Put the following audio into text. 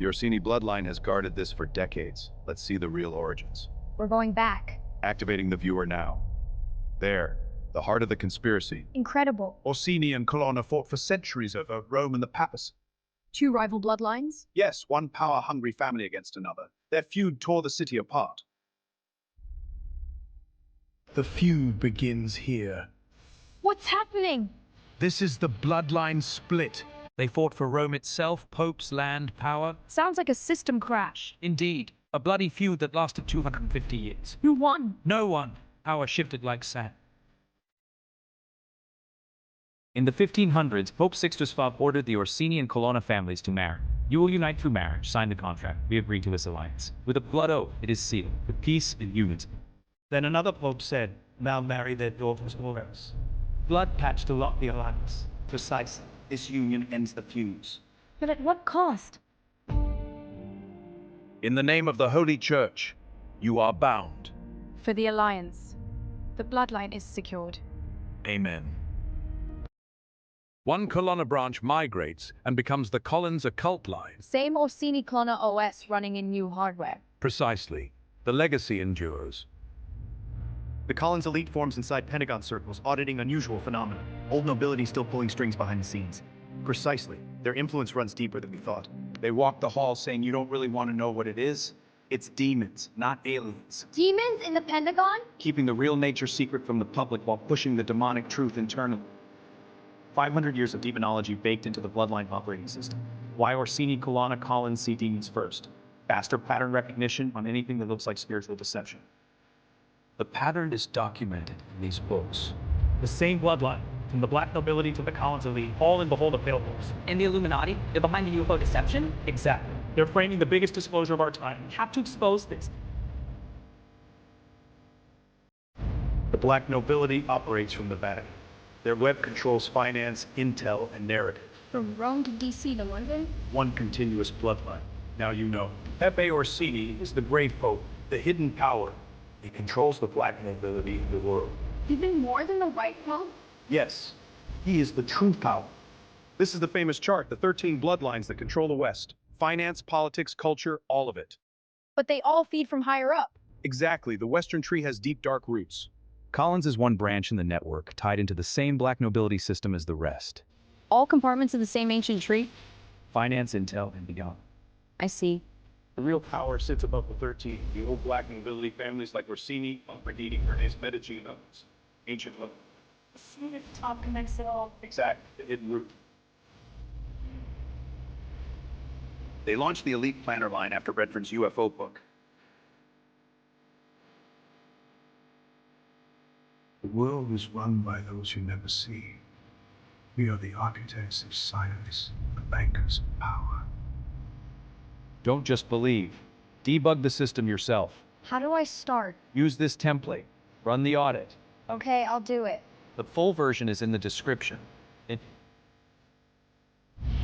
The Orsini bloodline has guarded this for decades. Let's see the real origins. We're going back. Activating the viewer now. There, the heart of the conspiracy. Incredible. Orsini and Colonna fought for centuries over Rome and the papacy. Two rival bloodlines? Yes, one power-hungry family against another. Their feud tore the city apart. The feud begins here. What's happening? This is the bloodline split. They fought for Rome itself, popes, land, power. Sounds like a system crash. Indeed, a bloody feud that lasted 250 years. Who won? No one. Power shifted like sand. In the 1500s, Pope Sixtus V ordered the Orsini and Colonna families to marry. You will unite through marriage, sign the contract. We agree to this alliance. With a blood oath, it is sealed, with peace and unity. Then another pope said, now marry their daughters or else. Blood patch to lock the alliance. Precisely. This union ends the feuds. But at what cost? In the name of the Holy Church, you are bound. For the alliance. The bloodline is secured. Amen. One Colonna branch migrates and becomes the Collins occult line. Same Orsini Colonna OS running in new hardware. Precisely. The legacy endures. The Collins elite forms inside Pentagon circles, auditing unusual phenomena. Old nobility still pulling strings behind the scenes. Precisely. Their influence runs deeper than we thought. They walk the halls saying you don't really want to know what it is. It's demons, not aliens. Demons in the Pentagon? Keeping the real nature secret from the public while pushing the demonic truth internally. 500 years of demonology baked into the bloodline operating system. Why Orsini, Colonna, Collins see demons first? Faster pattern recognition on anything that looks like spiritual deception. The pattern is documented in these books. The same bloodline, from the Black Nobility to the Collins elite, all in behold of pale wolves. And the Illuminati? They're behind the UFO deception? Exactly. They're framing the biggest disclosure of our time. We have to expose this. The Black Nobility operates from the Vatican. Their web controls finance, intel, and narrative. From Rome to DC to London? One continuous bloodline. Now you know. Pepe Orsini is the great pope, the hidden power. He controls the Black Nobility of the world. Even more than the white pope? Yes, he is the true power. This is the famous chart, the 13 bloodlines that control the West. Finance, politics, culture, all of it. But they all feed from higher up. Exactly, the Western tree has deep, dark roots. Collins is one branch in the network, tied into the same Black Nobility system as the rest. All compartments of the same ancient tree? Finance, intel, and beyond. I see. The real power sits above the 13. The old Black Nobility families like Orsini, Aldobrandini, Farnese, Medici, and others. Ancient level. See if the top connects it all. Exactly, the hidden root. They launched the Elite Planner line after Redford's UFO book. The world is run by those who never see. We are the architects of science, the bankers of power. Don't just believe. Debug the system yourself. How do I start? Use this template. Run the audit. Okay, I'll do it. The full version is in the description.